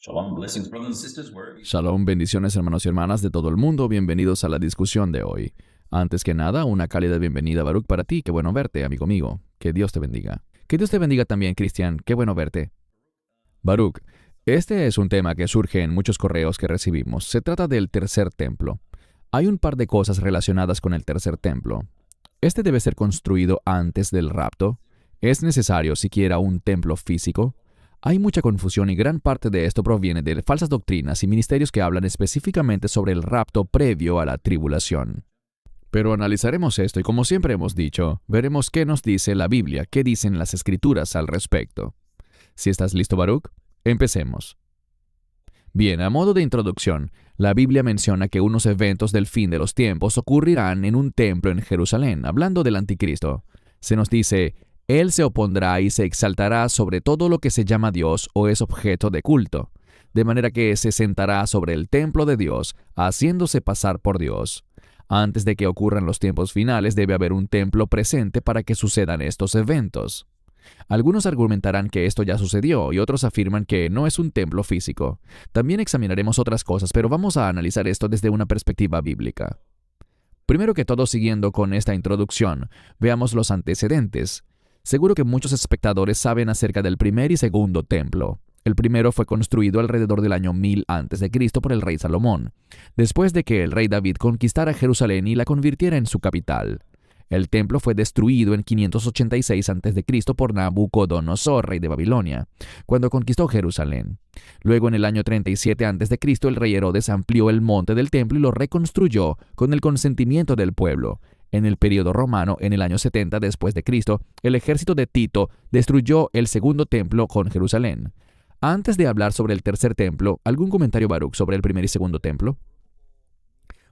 Shalom, blessings, brothers and sisters. Shalom, bendiciones hermanos y hermanas de todo el mundo, bienvenidos a la discusión de hoy. Antes que nada, una cálida bienvenida, Baruch, para ti. Qué bueno verte, amigo mío. Que Dios te bendiga. Que Dios te bendiga también, Cristian. Qué bueno verte. Baruch, este es un tema que surge en muchos correos que recibimos. Se trata del tercer templo. Hay un par de cosas relacionadas con el tercer templo. Este debe ser construido antes del rapto. ¿Es necesario siquiera un templo físico? Hay mucha confusión y gran parte de esto proviene de falsas doctrinas y ministerios que hablan específicamente sobre el rapto previo a la tribulación. Pero analizaremos esto y, como siempre hemos dicho, veremos qué nos dice la Biblia, qué dicen las Escrituras al respecto. Si estás listo, Baruch, empecemos. Bien, a modo de introducción, la Biblia menciona que unos eventos del fin de los tiempos ocurrirán en un templo en Jerusalén, hablando del anticristo. Se nos dice: Él se opondrá y se exaltará sobre todo lo que se llama Dios o es objeto de culto, de manera que se sentará sobre el templo de Dios, haciéndose pasar por Dios. Antes de que ocurran los tiempos finales, debe haber un templo presente para que sucedan estos eventos. Algunos argumentarán que esto ya sucedió y otros afirman que no es un templo físico. También examinaremos otras cosas, pero vamos a analizar esto desde una perspectiva bíblica. Primero que todo, siguiendo con esta introducción, veamos los antecedentes. Seguro que muchos espectadores saben acerca del primer y segundo templo. El primero fue construido alrededor del año 1000 a.C. por el rey Salomón, después de que el rey David conquistara Jerusalén y la convirtiera en su capital. El templo fue destruido en 586 a.C. por Nabucodonosor, rey de Babilonia, cuando conquistó Jerusalén. Luego, en el año 37 a.C., el rey Herodes amplió el monte del templo y lo reconstruyó con el consentimiento del pueblo. En el período romano, en el año 70 después de Cristo, el ejército de Tito destruyó el segundo templo con Jerusalén. Antes de hablar sobre el tercer templo, ¿algún comentario, Baruch, sobre el primer y segundo templo?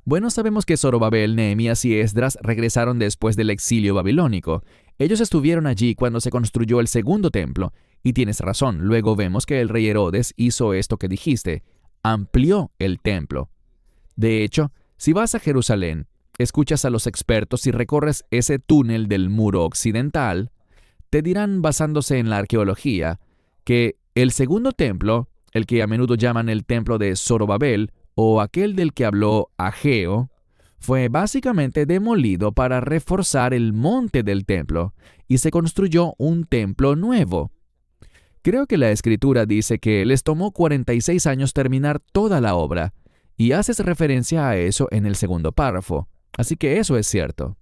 Bueno, sabemos que Zorobabel, Nehemías y Esdras regresaron después del exilio babilónico. Ellos estuvieron allí cuando se construyó el segundo templo. Y tienes razón, luego vemos que el rey Herodes hizo esto que dijiste: amplió el templo. De hecho, si vas a Jerusalén, escuchas a los expertos y recorres ese túnel del muro occidental, te dirán, basándose en la arqueología, que el segundo templo, el que a menudo llaman el templo de Zorobabel, o aquel del que habló Ageo, fue básicamente demolido para reforzar el monte del templo, y se construyó un templo nuevo. Creo que la Escritura dice que les tomó 46 años terminar toda la obra, y haces referencia a eso en el segundo párrafo. Así que eso es cierto.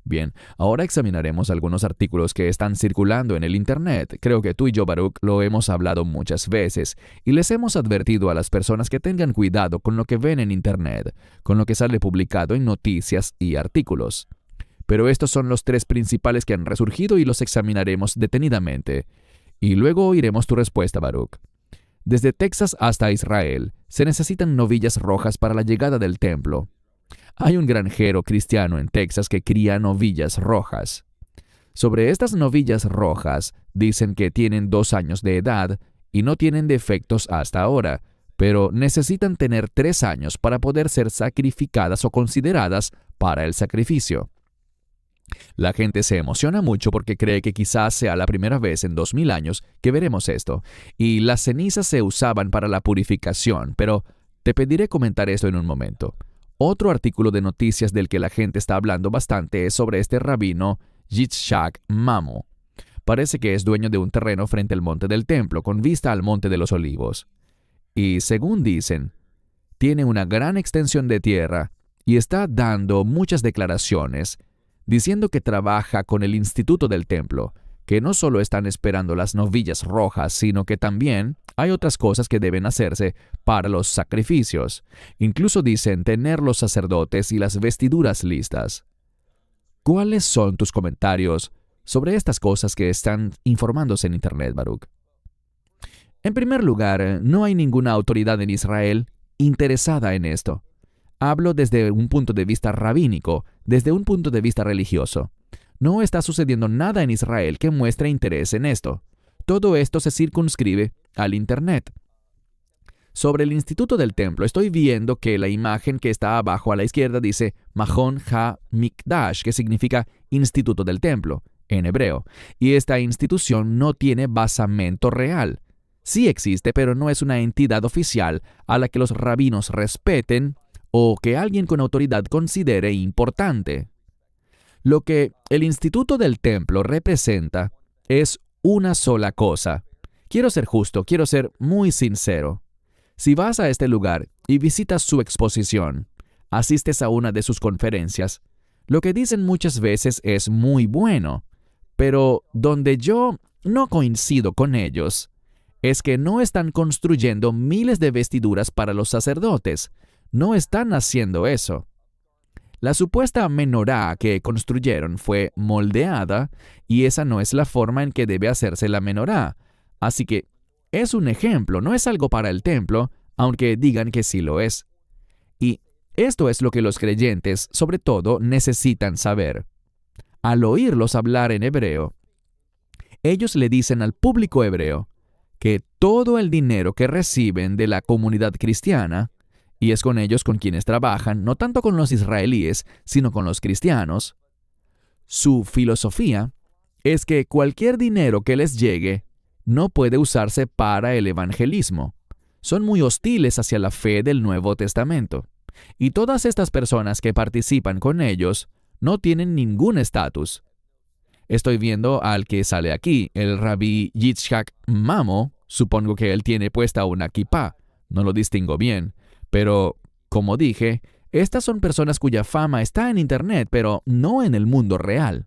Bien, ahora examinaremos algunos artículos que están circulando en el Internet. Creo que tú y yo, Baruch, lo hemos hablado muchas veces y les hemos advertido a las personas que tengan cuidado con lo que ven en Internet, con lo que sale publicado en noticias y artículos. Pero estos son los tres principales que han resurgido y los examinaremos detenidamente. Y luego oiremos tu respuesta, Baruch. Desde Texas hasta Israel, se necesitan novillas rojas para la llegada del templo. Hay un granjero cristiano en Texas que cría novillas rojas. Sobre estas novillas rojas, dicen que tienen 2 años de edad y no tienen defectos hasta ahora, pero necesitan tener 3 años para poder ser sacrificadas o consideradas para el sacrificio. La gente se emociona mucho porque cree que quizás sea la primera vez en 2000 años que veremos esto, y las cenizas se usaban para la purificación, pero te pediré comentar esto en un momento. Otro artículo de noticias del que la gente está hablando bastante es sobre este rabino Yitzhak Mamo. Parece que es dueño de un terreno frente al monte del templo, con vista al monte de los olivos. Y según dicen, tiene una gran extensión de tierra y está dando muchas declaraciones, diciendo que trabaja con el Instituto del Templo, que no solo están esperando las novillas rojas, sino que también hay otras cosas que deben hacerse para los sacrificios. Incluso dicen tener los sacerdotes y las vestiduras listas. ¿Cuáles son tus comentarios sobre estas cosas que están informándose en Internet, Baruch? En primer lugar, no hay ninguna autoridad en Israel interesada en esto. Hablo desde un punto de vista rabínico, desde un punto de vista religioso. No está sucediendo nada en Israel que muestre interés en esto. Todo esto se circunscribe al Internet. Sobre el Instituto del Templo, estoy viendo que la imagen que está abajo a la izquierda dice Mahon HaMikdash, que significa Instituto del Templo, en hebreo. Y esta institución no tiene basamento real. Sí existe, pero no es una entidad oficial a la que los rabinos respeten o que alguien con autoridad considere importante. Lo que el Instituto del Templo representa es una sola cosa. Quiero ser justo, quiero ser muy sincero. Si vas a este lugar y visitas su exposición, asistes a una de sus conferencias, lo que dicen muchas veces es muy bueno, pero donde yo no coincido con ellos es que no están construyendo miles de vestiduras para los sacerdotes. No están haciendo eso. La supuesta menorá que construyeron fue moldeada y esa no es la forma en que debe hacerse la menorá. Así que es un ejemplo, no es algo para el templo, aunque digan que sí lo es. Y esto es lo que los creyentes, sobre todo, necesitan saber. Al oírlos hablar en hebreo, ellos le dicen al público hebreo que todo el dinero que reciben de la comunidad cristiana, y es con ellos con quienes trabajan, no tanto con los israelíes, sino con los cristianos, su filosofía es que cualquier dinero que les llegue no puede usarse para el evangelismo. Son muy hostiles hacia la fe del Nuevo Testamento. Y todas estas personas que participan con ellos no tienen ningún estatus. Estoy viendo al que sale aquí, el rabí Yitzhak Mamo. Supongo que él tiene puesta una kipá. No lo distingo bien. Pero, como dije, estas son personas cuya fama está en Internet, pero no en el mundo real.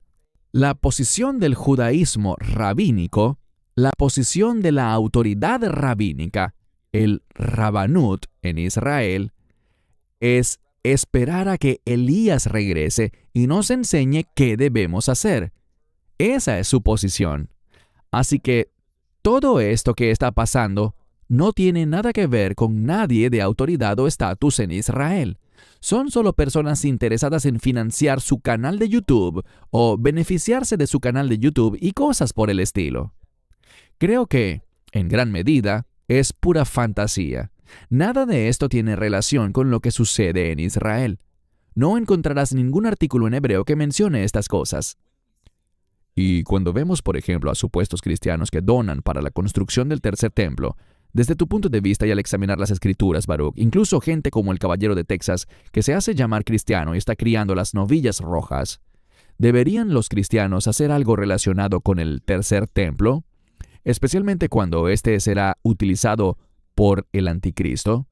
La posición del judaísmo rabínico, la posición de la autoridad rabínica, el Rabanut en Israel, es esperar a que Elías regrese y nos enseñe qué debemos hacer. Esa es su posición. Así que todo esto que está pasando no tiene nada que ver con nadie de autoridad o estatus en Israel. Son solo personas interesadas en financiar su canal de YouTube o beneficiarse de su canal de YouTube y cosas por el estilo. Creo que, en gran medida, es pura fantasía. Nada de esto tiene relación con lo que sucede en Israel. No encontrarás ningún artículo en hebreo que mencione estas cosas. Y cuando vemos, por ejemplo, a supuestos cristianos que donan para la construcción del tercer templo, desde tu punto de vista y al examinar las Escrituras, Baruch, incluso gente como el caballero de Texas, que se hace llamar cristiano y está criando las novillas rojas, ¿deberían los cristianos hacer algo relacionado con el tercer templo? Especialmente cuando éste será utilizado por el anticristo.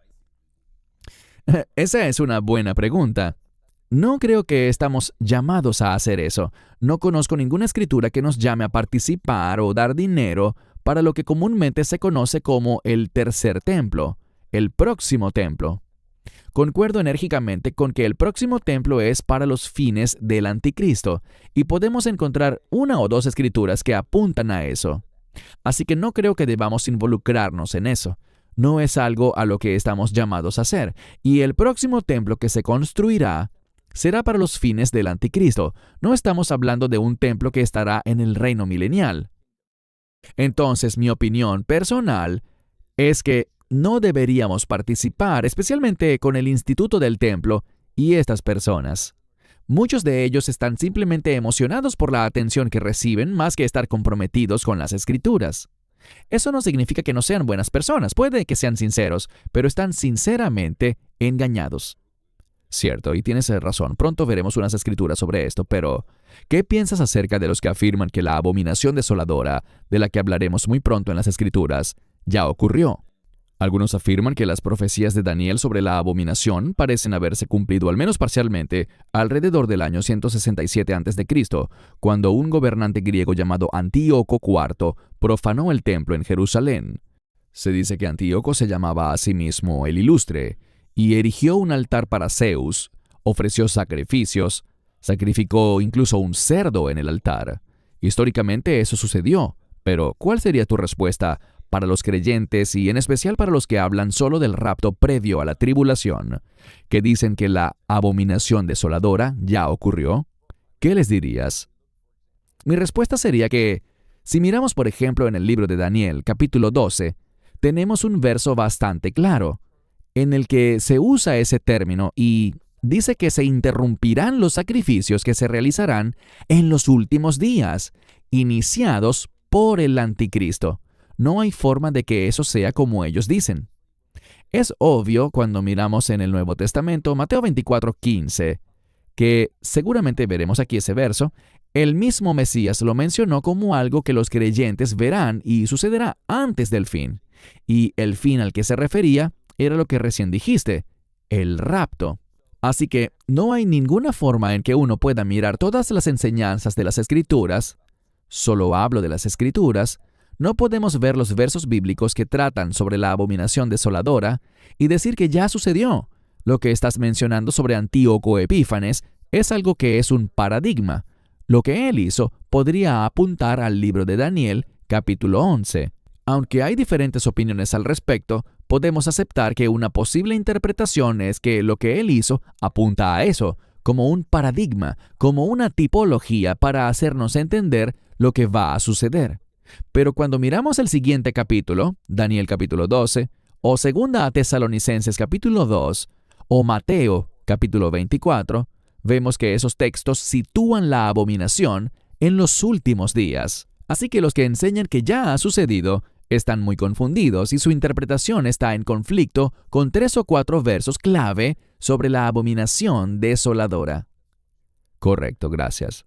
Esa es una buena pregunta. No creo que estamos llamados a hacer eso. No conozco ninguna escritura que nos llame a participar o dar dinero para lo que comúnmente se conoce como el tercer templo, el próximo templo. Concuerdo enérgicamente con que el próximo templo es para los fines del anticristo, y podemos encontrar una o dos escrituras que apuntan a eso. Así que no creo que debamos involucrarnos en eso. No es algo a lo que estamos llamados a hacer, y el próximo templo que se construirá será para los fines del anticristo. No estamos hablando de un templo que estará en el reino milenial. Entonces, mi opinión personal es que no deberíamos participar, especialmente con el Instituto del Templo y estas personas. Muchos de ellos están simplemente emocionados por la atención que reciben más que estar comprometidos con las Escrituras. Eso no significa que no sean buenas personas, puede que sean sinceros, pero están sinceramente engañados. Cierto, y tienes razón, pronto veremos unas escrituras sobre esto, pero ¿qué piensas acerca de los que afirman que la abominación desoladora, de la que hablaremos muy pronto en las escrituras, ya ocurrió? Algunos afirman que las profecías de Daniel sobre la abominación parecen haberse cumplido al menos parcialmente alrededor del año 167 a.C., cuando un gobernante griego llamado Antíoco IV profanó el templo en Jerusalén. Se dice que Antíoco se llamaba a sí mismo el Ilustre, y erigió un altar para Zeus, ofreció sacrificios, sacrificó incluso un cerdo en el altar. Históricamente eso sucedió, pero ¿cuál sería tu respuesta para los creyentes y en especial para los que hablan solo del rapto previo a la tribulación, que dicen que la abominación desoladora ya ocurrió? ¿Qué les dirías? Mi respuesta sería que, si miramos por ejemplo en el libro de Daniel, capítulo 12, tenemos un verso bastante claro, en el que se usa ese término y dice que se interrumpirán los sacrificios que se realizarán en los últimos días, iniciados por el anticristo. no hay forma de que eso sea como ellos dicen. Es obvio cuando miramos en el Nuevo Testamento, Mateo 24:15, que seguramente veremos aquí ese verso, el mismo Mesías lo mencionó como algo que los creyentes verán y sucederá antes del fin. Y el fin al que se refería era lo que recién dijiste, el rapto. Así que no hay ninguna forma en que uno pueda mirar todas las enseñanzas de las Escrituras, solo hablo de las Escrituras, no podemos ver los versos bíblicos que tratan sobre la abominación desoladora y decir que ya sucedió. Lo que estás mencionando sobre Antíoco Epífanes es algo que es un paradigma. Lo que él hizo podría apuntar al libro de Daniel, capítulo 11. Aunque hay diferentes opiniones al respecto, podemos aceptar que una posible interpretación es que lo que él hizo apunta a eso, como un paradigma, como una tipología para hacernos entender lo que va a suceder. Pero cuando miramos el siguiente capítulo, Daniel capítulo 12, o 2 Tesalonicenses capítulo 2, o Mateo capítulo 24, vemos que esos textos sitúan la abominación en los últimos días. Así que los que enseñan que ya ha sucedido están muy confundidos y su interpretación está en conflicto con 3 o 4 versos clave sobre la abominación desoladora. Correcto, gracias.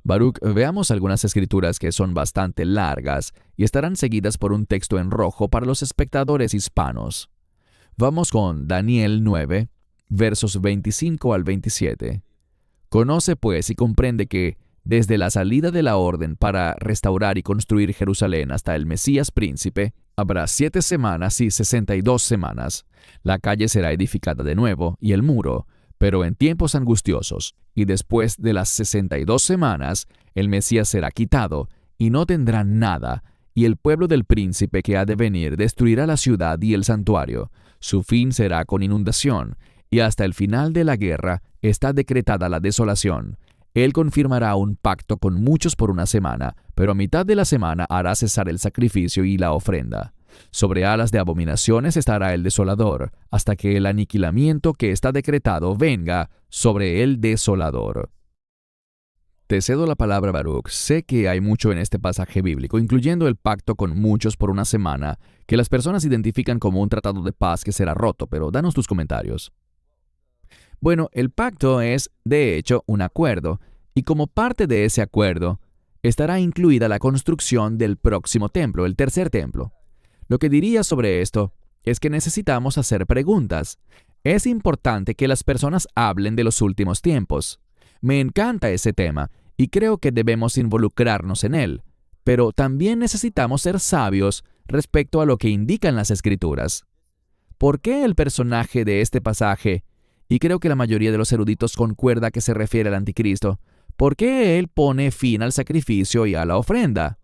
Baruch, veamos algunas escrituras que son bastante largas y estarán seguidas por un texto en rojo para los espectadores hispanos. Vamos con Daniel 9, versos 25 al 27. Conoce pues y comprende que, desde la salida de la orden para restaurar y construir Jerusalén hasta el Mesías príncipe, habrá 7 semanas y 62 semanas. La calle será edificada de nuevo y el muro, pero en tiempos angustiosos, y después de las 62 semanas, el Mesías será quitado, y no tendrá nada, y el pueblo del príncipe que ha de venir destruirá la ciudad y el santuario. Su fin será con inundación, y hasta el final de la guerra está decretada la desolación. Él confirmará un pacto con muchos por una semana, pero a mitad de la semana hará cesar el sacrificio y la ofrenda. Sobre alas de abominaciones estará el desolador, hasta que el aniquilamiento que está decretado venga sobre el desolador. Te cedo la palabra, Baruch. Sé que hay mucho en este pasaje bíblico, incluyendo el pacto con muchos por una semana, que las personas identifican como un tratado de paz que será roto, pero danos tus comentarios. Bueno, el pacto es, de hecho, un acuerdo, y como parte de ese acuerdo, estará incluida la construcción del próximo templo, el tercer templo. Lo que diría sobre esto es que necesitamos hacer preguntas. Es importante que las personas hablen de los últimos tiempos. Me encanta ese tema y creo que debemos involucrarnos en él, pero también necesitamos ser sabios respecto a lo que indican las Escrituras. ¿Por qué el personaje de este pasaje, y creo que la mayoría de los eruditos concuerda que se refiere al anticristo, por qué él pone fin al sacrificio y a la ofrenda?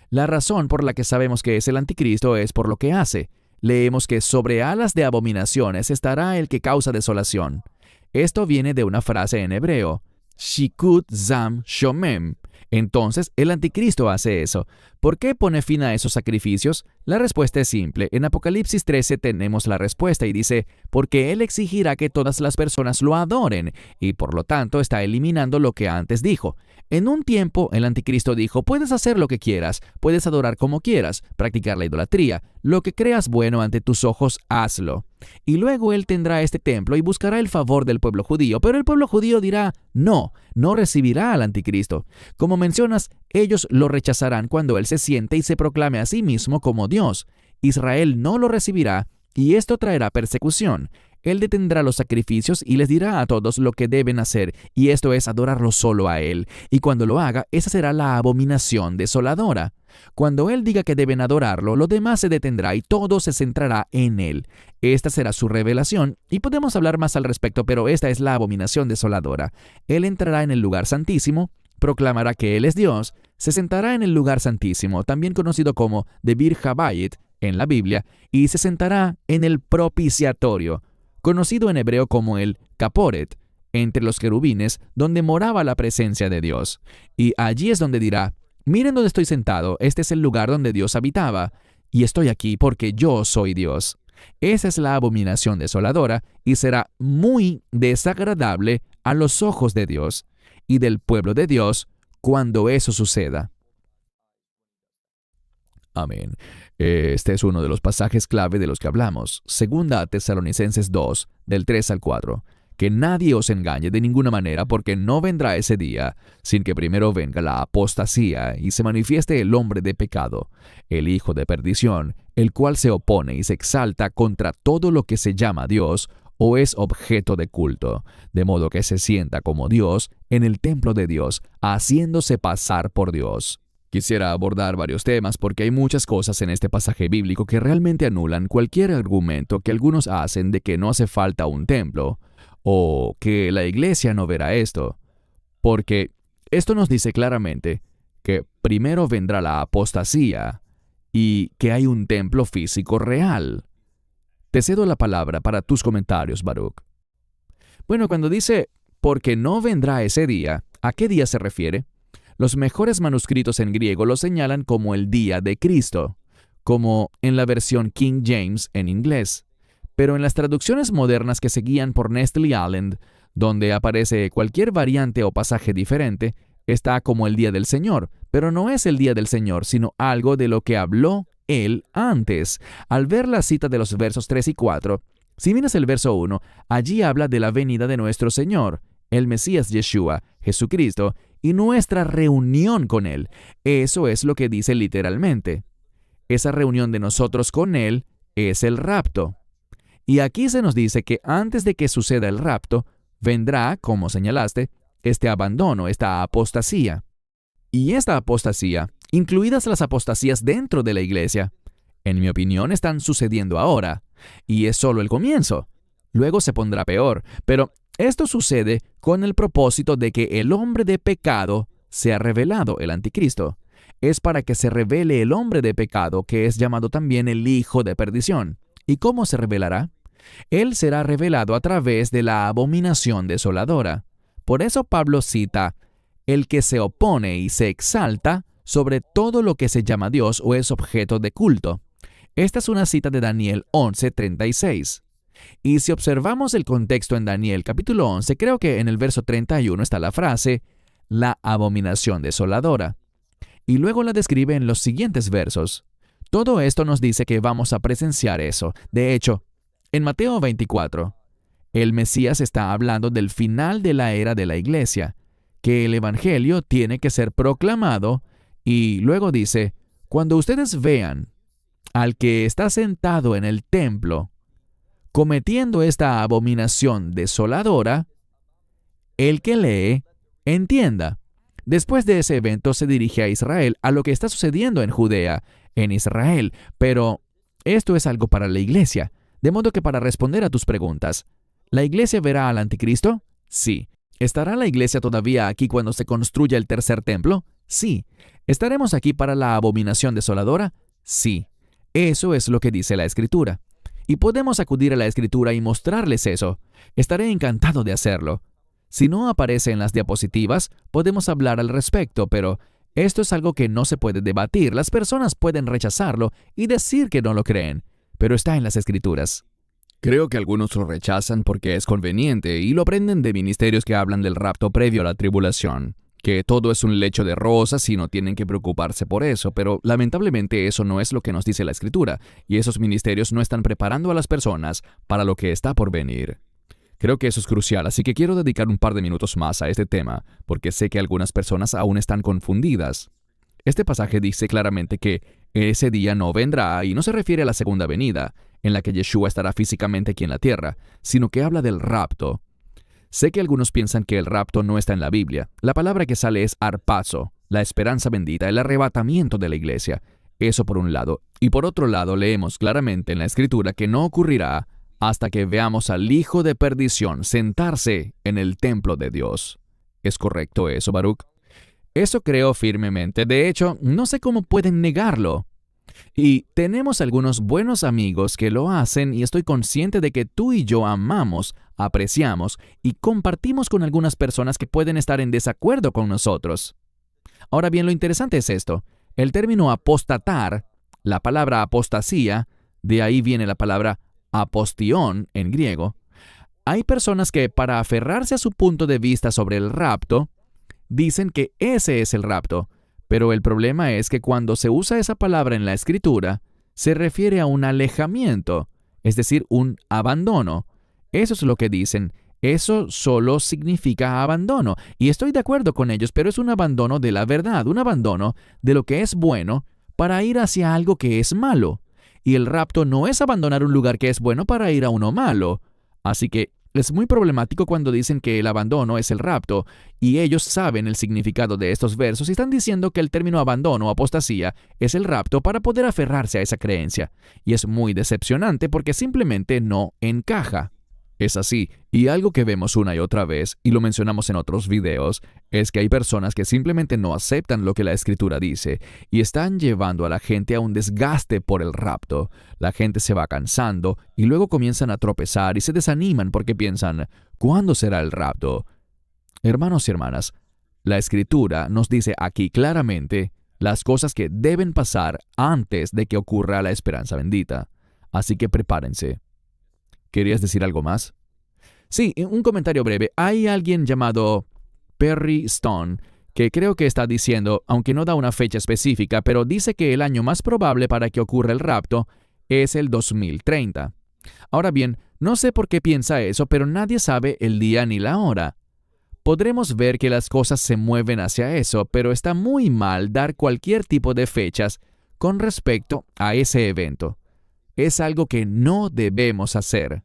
La razón por la que sabemos que es el anticristo es por lo que hace. Leemos que sobre alas de abominaciones estará el que causa desolación. Esto viene de una frase en hebreo, Shikut Zam Shomem. Entonces, el anticristo hace eso. ¿Por qué pone fin a esos sacrificios? La respuesta es simple. En Apocalipsis 13 tenemos la respuesta y dice, porque él exigirá que todas las personas lo adoren, y por lo tanto está eliminando lo que antes dijo. En un tiempo, el anticristo dijo, puedes hacer lo que quieras, puedes adorar como quieras, practicar la idolatría, lo que creas bueno ante tus ojos, hazlo. Y luego él tendrá este templo y buscará el favor del pueblo judío, pero el pueblo judío dirá, no recibirá al anticristo. Como mencionas, ellos lo rechazarán cuando él se siente y se proclame a sí mismo como Dios. Israel no lo recibirá y esto traerá persecución. Él detendrá los sacrificios y les dirá a todos lo que deben hacer, y esto es adorarlo solo a Él. Y cuando lo haga, esa será la abominación desoladora. Cuando Él diga que deben adorarlo, lo demás se detendrá y todo se centrará en Él. Esta será su revelación, y podemos hablar más al respecto, pero esta es la abominación desoladora. Él entrará en el lugar santísimo, proclamará que Él es Dios, se sentará en el lugar santísimo, también conocido como de Bir Habayit en la Biblia, y se sentará en el propiciatorio, conocido en hebreo como el Caporet, entre los querubines, donde moraba la presencia de Dios. Y allí es donde dirá, miren donde estoy sentado, este es el lugar donde Dios habitaba, y estoy aquí porque yo soy Dios. Esa es la abominación desoladora, y será muy desagradable a los ojos de Dios y del pueblo de Dios cuando eso suceda. Amén. Este es uno de los pasajes clave de los que hablamos. Segunda a Tesalonicenses 2, del 3 al 4. Que nadie os engañe de ninguna manera, porque no vendrá ese día sin que primero venga la apostasía y se manifieste el hombre de pecado, el hijo de perdición, el cual se opone y se exalta contra todo lo que se llama Dios o es objeto de culto, de modo que se sienta como Dios en el templo de Dios, haciéndose pasar por Dios. Quisiera abordar varios temas porque hay muchas cosas en este pasaje bíblico que realmente anulan cualquier argumento que algunos hacen de que no hace falta un templo, o que la iglesia no verá esto, porque esto nos dice claramente que primero vendrá la apostasía y que hay un templo físico real. Te cedo la palabra para tus comentarios, Baruch. Bueno, cuando dice, porque no vendrá ese día, ¿a qué día se refiere? Los mejores manuscritos en griego lo señalan como el día de Cristo, como en la versión King James en inglés. Pero en las traducciones modernas que se guían por Nestle Aland, donde aparece cualquier variante o pasaje diferente, está como el día del Señor, pero no es el día del Señor, sino algo de lo que habló Él antes. Al ver la cita de los versos 3 y 4, si miras el verso 1, allí habla de la venida de nuestro Señor, el Mesías Yeshua, Jesucristo, y nuestra reunión con Él. Eso es lo que dice literalmente. Esa reunión de nosotros con Él es el rapto. Y aquí se nos dice que antes de que suceda el rapto, vendrá, como señalaste, este abandono, esta apostasía. Y esta apostasía, incluidas las apostasías dentro de la iglesia, en mi opinión están sucediendo ahora. Y es solo el comienzo. Luego se pondrá peor. Pero esto sucede con el propósito de que el hombre de pecado sea revelado, el anticristo. Es para que se revele el hombre de pecado, que es llamado también el hijo de perdición. ¿Y cómo se revelará? Él será revelado a través de la abominación desoladora. Por eso Pablo cita, el que se opone y se exalta sobre todo lo que se llama Dios o es objeto de culto. Esta es una cita de Daniel 11:36. Y si observamos el contexto en Daniel capítulo 11, creo que en el verso 31 está la frase, la abominación desoladora. Y luego la describe en los siguientes versos. Todo esto nos dice que vamos a presenciar eso. De hecho, en Mateo 24, el Mesías está hablando del final de la era de la iglesia, que el Evangelio tiene que ser proclamado, y luego dice, cuando ustedes vean al que está sentado en el templo cometiendo esta abominación desoladora, el que lee, entienda. Después de ese evento se dirige a Israel, a lo que está sucediendo en Judea, en Israel, pero esto es algo para la iglesia. De modo que para responder a tus preguntas, ¿la iglesia verá al anticristo? Sí. ¿Estará la iglesia todavía aquí cuando se construya el tercer templo? Sí. ¿Estaremos aquí para la abominación desoladora? Sí. Eso es lo que dice la Escritura. Y podemos acudir a la Escritura y mostrarles eso. Estaré encantado de hacerlo. Si no aparece en las diapositivas, podemos hablar al respecto, pero esto es algo que no se puede debatir. Las personas pueden rechazarlo y decir que no lo creen, pero está en las Escrituras. Creo que algunos lo rechazan porque es conveniente y lo aprenden de ministerios que hablan del rapto previo a la tribulación, que todo es un lecho de rosas y no tienen que preocuparse por eso, pero lamentablemente eso no es lo que nos dice la Escritura, y esos ministerios no están preparando a las personas para lo que está por venir. Creo que eso es crucial, así que quiero dedicar un par de minutos más a este tema, porque sé que algunas personas aún están confundidas. Este pasaje dice claramente que ese día no vendrá y no se refiere a la segunda venida, en la que Yeshua estará físicamente aquí en la tierra, sino que habla del rapto. Sé que algunos piensan que el rapto no está en la Biblia. La palabra que sale es harpazo, la esperanza bendita, el arrebatamiento de la iglesia. Eso por un lado. Y por otro lado leemos claramente en la Escritura que no ocurrirá hasta que veamos al hijo de perdición sentarse en el templo de Dios. ¿Es correcto eso, Baruch? Eso creo firmemente. De hecho, no sé cómo pueden negarlo. Y tenemos algunos buenos amigos que lo hacen y estoy consciente de que tú y yo amamos, apreciamos y compartimos con algunas personas que pueden estar en desacuerdo con nosotros. Ahora bien, lo interesante es esto. El término apostatar, la palabra apostasía, de ahí viene la palabra apostión en griego. Hay personas que, para aferrarse a su punto de vista sobre el rapto, dicen que ese es el rapto, Pero el problema es que cuando se usa esa palabra en la Escritura, se refiere a un alejamiento, es decir, un abandono. Eso es lo que dicen. Eso solo significa abandono. Y estoy de acuerdo con ellos, pero es un abandono de la verdad, un abandono de lo que es bueno para ir hacia algo que es malo. Y el rapto no es abandonar un lugar que es bueno para ir a uno malo. Así que es muy problemático cuando dicen que el abandono es el rapto, y ellos saben el significado de estos versos y están diciendo que el término abandono o apostasía es el rapto para poder aferrarse a esa creencia. Y es muy decepcionante porque simplemente no encaja. Es así, y algo que vemos una y otra vez, y lo mencionamos en otros videos, es que hay personas que simplemente no aceptan lo que la Escritura dice, y están llevando a la gente a un desgaste por el rapto. La gente se va cansando, y luego comienzan a tropezar y se desaniman porque piensan, ¿cuándo será el rapto? Hermanos y hermanas, la Escritura nos dice aquí claramente las cosas que deben pasar antes de que ocurra la esperanza bendita. Así que prepárense. ¿Querías decir algo más? Sí, un comentario breve. Hay alguien llamado Perry Stone que creo que está diciendo, aunque no da una fecha específica, pero dice que el año más probable para que ocurra el rapto es el 2030. Ahora bien, no sé por qué piensa eso, pero nadie sabe el día ni la hora. Podremos ver que las cosas se mueven hacia eso, pero está muy mal dar cualquier tipo de fechas con respecto a ese evento. Es algo que no debemos hacer.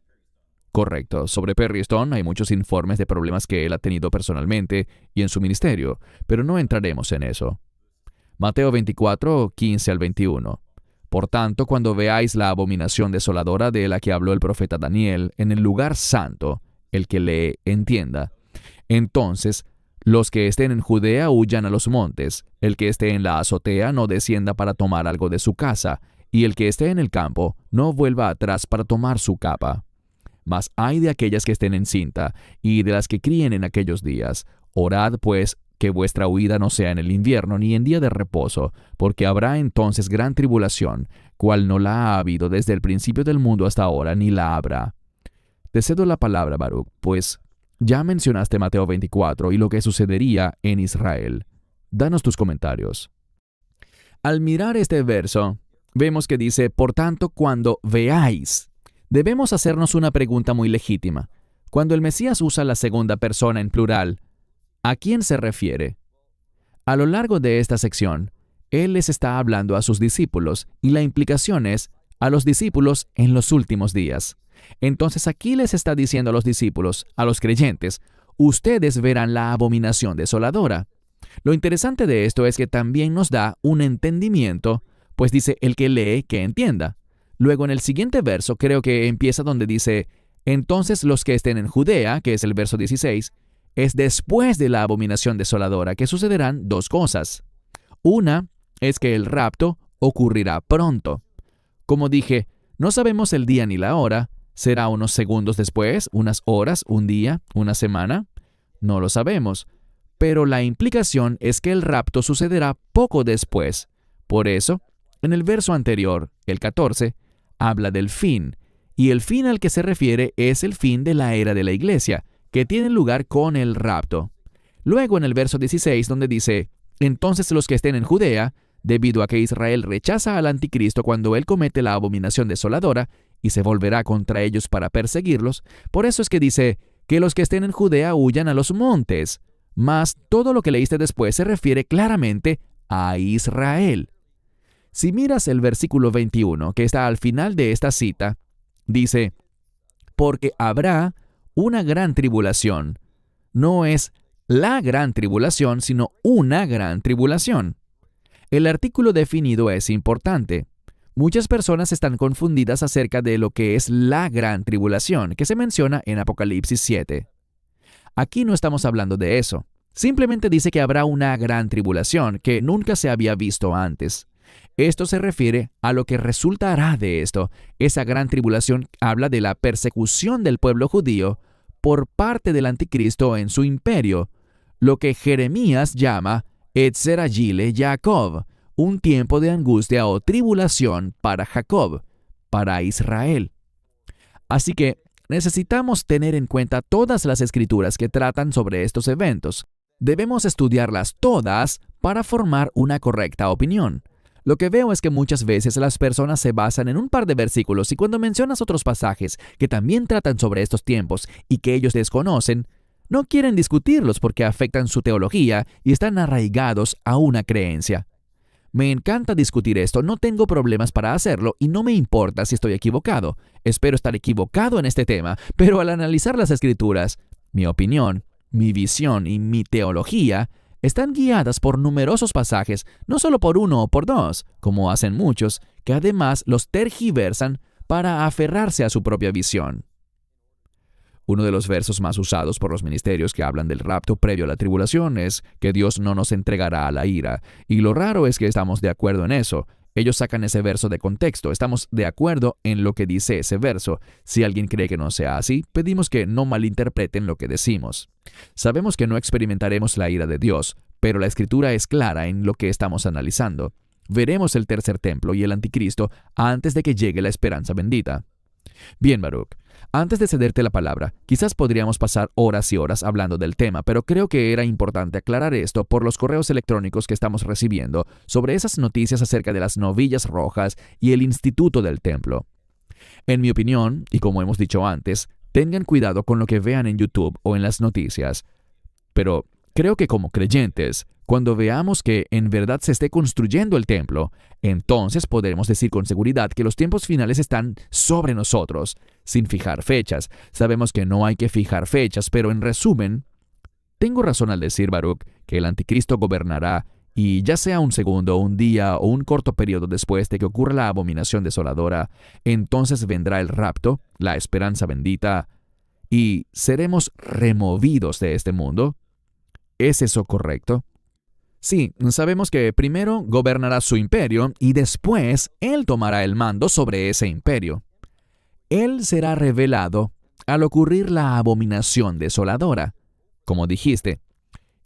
Correcto. Sobre Perry Stone hay muchos informes de problemas que él ha tenido personalmente y en su ministerio, pero no entraremos en eso. Mateo 24, 15 al 21. Por tanto, cuando veáis la abominación desoladora de la que habló el profeta Daniel en el lugar santo, el que lee entienda. Entonces, los que estén en Judea huyan a los montes, el que esté en la azotea no descienda para tomar algo de su casa, y el que esté en el campo no vuelva atrás para tomar su capa. Mas ay de aquellas que estén en cinta, y de las que críen en aquellos días. Orad, pues, que vuestra huida no sea en el invierno, ni en día de reposo, porque habrá entonces gran tribulación, cual no la ha habido desde el principio del mundo hasta ahora, ni la habrá. Te cedo la palabra, Baruch, pues ya mencionaste Mateo 24 y lo que sucedería en Israel. Danos tus comentarios. Al mirar este verso, vemos que dice, por tanto, cuando veáis. Debemos hacernos una pregunta muy legítima. Cuando el Mesías usa la segunda persona en plural, ¿a quién se refiere? A lo largo de esta sección, Él les está hablando a sus discípulos y la implicación es a los discípulos en los últimos días. Entonces aquí les está diciendo a los discípulos, a los creyentes, ustedes verán la abominación desoladora. Lo interesante de esto es que también nos da un entendimiento, pues dice el que lee que entienda. Luego en el siguiente verso creo que empieza donde dice, entonces los que estén en Judea, que es el verso 16, es después de la abominación desoladora que sucederán dos cosas. Una es que el rapto ocurrirá pronto. Como dije, no sabemos el día ni la hora. ¿Será unos segundos después, unas horas, un día, una semana? No lo sabemos. Pero la implicación es que el rapto sucederá poco después. Por eso, en el verso anterior, el 14, habla del fin, y el fin al que se refiere es el fin de la era de la iglesia, que tiene lugar con el rapto. Luego en el verso 16, donde dice, entonces los que estén en Judea, debido a que Israel rechaza al anticristo cuando él comete la abominación desoladora, y se volverá contra ellos para perseguirlos, por eso es que dice, que los que estén en Judea huyan a los montes. Mas todo lo que leíste después se refiere claramente a Israel. Si miras el versículo 21, que está al final de esta cita, dice, porque habrá una gran tribulación. No es la gran tribulación, sino una gran tribulación. El artículo definido es importante. Muchas personas están confundidas acerca de lo que es la gran tribulación, que se menciona en Apocalipsis 7. Aquí no estamos hablando de eso. Simplemente dice que habrá una gran tribulación que nunca se había visto antes. Esto se refiere a lo que resultará de esto. Esa gran tribulación habla de la persecución del pueblo judío por parte del anticristo en su imperio, lo que Jeremías llama Etzeragile Jacob, un tiempo de angustia o tribulación para Jacob, para Israel. Así que necesitamos tener en cuenta todas las escrituras que tratan sobre estos eventos. Debemos estudiarlas todas para formar una correcta opinión. Lo que veo es que muchas veces las personas se basan en un par de versículos y cuando mencionas otros pasajes que también tratan sobre estos tiempos y que ellos desconocen, no quieren discutirlos porque afectan su teología y están arraigados a una creencia. Me encanta discutir esto, no tengo problemas para hacerlo y no me importa si estoy equivocado. Espero estar equivocado en este tema, pero al analizar las Escrituras, mi opinión, mi visión y mi teología están guiadas por numerosos pasajes, no solo por uno o por dos, como hacen muchos, que además los tergiversan para aferrarse a su propia visión. Uno de los versos más usados por los ministerios que hablan del rapto previo a la tribulación es que Dios no nos entregará a la ira. Y lo raro es que estamos de acuerdo en eso. Ellos sacan ese verso de contexto. Estamos de acuerdo en lo que dice ese verso. Si alguien cree que no sea así, pedimos que no malinterpreten lo que decimos. Sabemos que no experimentaremos la ira de Dios, pero la Escritura es clara en lo que estamos analizando. Veremos el tercer templo y el anticristo antes de que llegue la esperanza bendita. Bien, Baruch. Antes de cederte la palabra, quizás podríamos pasar horas y horas hablando del tema, pero creo que era importante aclarar esto por los correos electrónicos que estamos recibiendo sobre esas noticias acerca de las novillas rojas y el instituto del templo. En mi opinión, y como hemos dicho antes, tengan cuidado con lo que vean en YouTube o en las noticias. Pero creo que como creyentes, cuando veamos que en verdad se esté construyendo el templo, entonces podremos decir con seguridad que los tiempos finales están sobre nosotros, sin fijar fechas. Sabemos que no hay que fijar fechas, pero en resumen, tengo razón al decir, Baruch, que el anticristo gobernará, y ya sea un segundo, un día o un corto periodo después de que ocurra la abominación desoladora, entonces vendrá el rapto, la esperanza bendita, y seremos removidos de este mundo. ¿Es eso correcto? Sí, sabemos que primero gobernará su imperio y después Él tomará el mando sobre ese imperio. Él será revelado al ocurrir la abominación desoladora, como dijiste,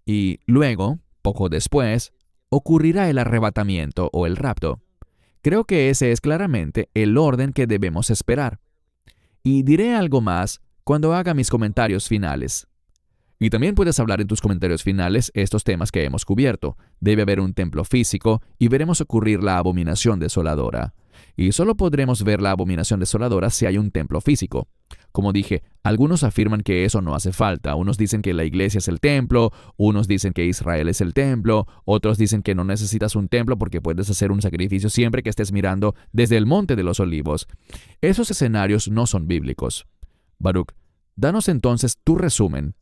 y luego, poco después, ocurrirá el arrebatamiento o el rapto. Creo que ese es claramente el orden que debemos esperar. Y diré algo más cuando haga mis comentarios finales. Y también puedes hablar en tus comentarios finales estos temas que hemos cubierto. Debe haber un templo físico y veremos ocurrir la abominación desoladora. Y solo podremos ver la abominación desoladora si hay un templo físico. Como dije, algunos afirman que eso no hace falta. Unos dicen que la iglesia es el templo, unos dicen que Israel es el templo, otros dicen que no necesitas un templo porque puedes hacer un sacrificio siempre que estés mirando desde el Monte de los Olivos. Esos escenarios no son bíblicos. Baruch, danos entonces tu resumen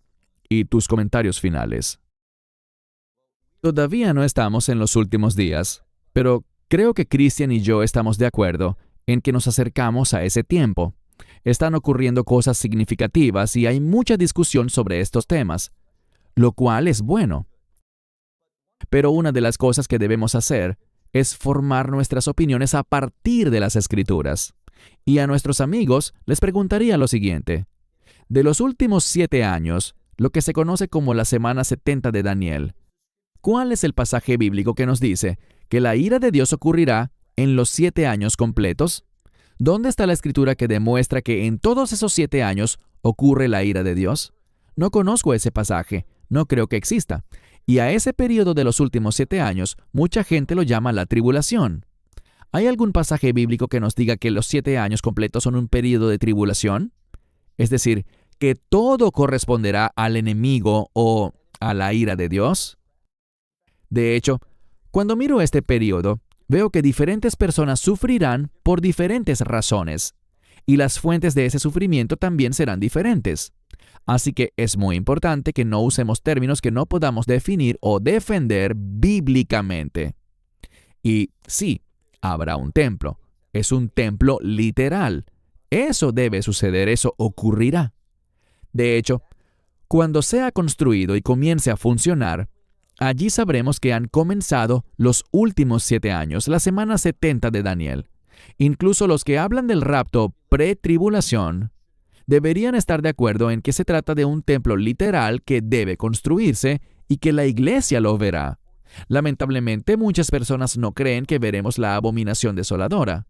y tus comentarios finales. Todavía no estamos en los últimos días, pero creo que Christian y yo estamos de acuerdo en que nos acercamos a ese tiempo. Están ocurriendo cosas significativas y hay mucha discusión sobre estos temas, lo cual es bueno. Pero una de las cosas que debemos hacer es formar nuestras opiniones a partir de las Escrituras. Y a nuestros amigos les preguntaría lo siguiente. De los últimos 7 años, lo que se conoce como la semana 70 de Daniel, ¿cuál es el pasaje bíblico que nos dice que la ira de Dios ocurrirá en los 7 años completos? ¿Dónde está la escritura que demuestra que en todos esos 7 años ocurre la ira de Dios? No conozco ese pasaje, no creo que exista. Y a ese periodo de los últimos 7 años, mucha gente lo llama la tribulación. ¿Hay algún pasaje bíblico que nos diga que los 7 años completos son un periodo de tribulación? Es decir, que todo corresponderá al enemigo o a la ira de Dios. De hecho, cuando miro este periodo, veo que diferentes personas sufrirán por diferentes razones, y las fuentes de ese sufrimiento también serán diferentes. Así que es muy importante que no usemos términos que no podamos definir o defender bíblicamente. Y sí, habrá un templo. Es un templo literal. Eso debe suceder, eso ocurrirá. De hecho, cuando sea construido y comience a funcionar, allí sabremos que han comenzado los últimos 7 años, la semana 70 de Daniel. Incluso los que hablan del rapto pre-tribulación deberían estar de acuerdo en que se trata de un templo literal que debe construirse y que la iglesia lo verá. Lamentablemente, muchas personas no creen que veremos la abominación desoladora.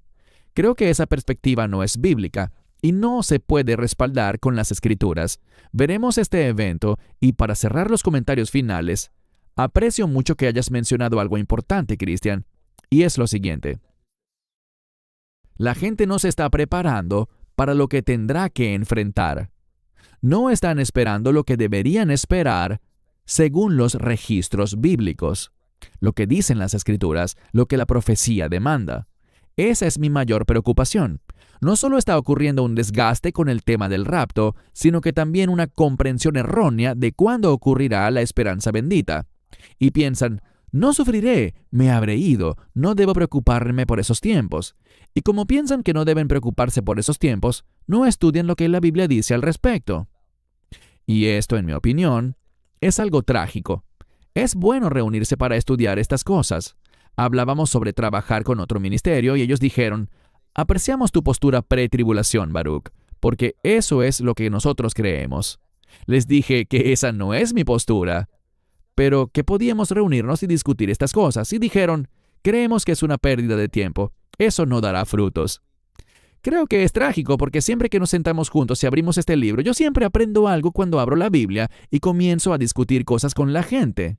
Creo que esa perspectiva no es bíblica, y no se puede respaldar con las Escrituras. Veremos este evento y para cerrar los comentarios finales, aprecio mucho que hayas mencionado algo importante, Cristian, y es lo siguiente. La gente no se está preparando para lo que tendrá que enfrentar. No están esperando lo que deberían esperar según los registros bíblicos, lo que dicen las Escrituras, lo que la profecía demanda. Esa es mi mayor preocupación. No solo está ocurriendo un desgaste con el tema del rapto, sino que también una comprensión errónea de cuándo ocurrirá la esperanza bendita. Y piensan, no sufriré, me habré ido, no debo preocuparme por esos tiempos. Y como piensan que no deben preocuparse por esos tiempos, no estudian lo que la Biblia dice al respecto. Y esto, en mi opinión, es algo trágico. Es bueno reunirse para estudiar estas cosas. Hablábamos sobre trabajar con otro ministerio y ellos dijeron, apreciamos tu postura pre-tribulación, Baruch, porque eso es lo que nosotros creemos. Les dije que esa no es mi postura, pero que podíamos reunirnos y discutir estas cosas, y dijeron, creemos que es una pérdida de tiempo, eso no dará frutos. Creo que es trágico porque siempre que nos sentamos juntos y abrimos este libro, yo siempre aprendo algo cuando abro la Biblia y comienzo a discutir cosas con la gente.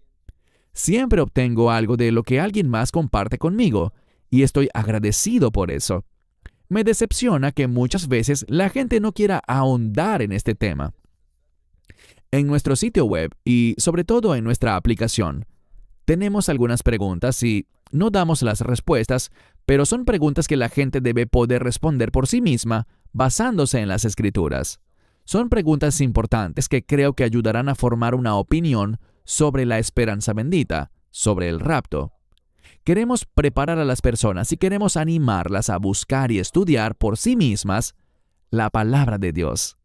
Siempre obtengo algo de lo que alguien más comparte conmigo, y estoy agradecido por eso. Me decepciona que muchas veces la gente no quiera ahondar en este tema. En nuestro sitio web y sobre todo en nuestra aplicación, tenemos algunas preguntas y no damos las respuestas, pero son preguntas que la gente debe poder responder por sí misma basándose en las Escrituras. Son preguntas importantes que creo que ayudarán a formar una opinión sobre la esperanza bendita, sobre el rapto. Queremos preparar a las personas y queremos animarlas a buscar y estudiar por sí mismas la palabra de Dios.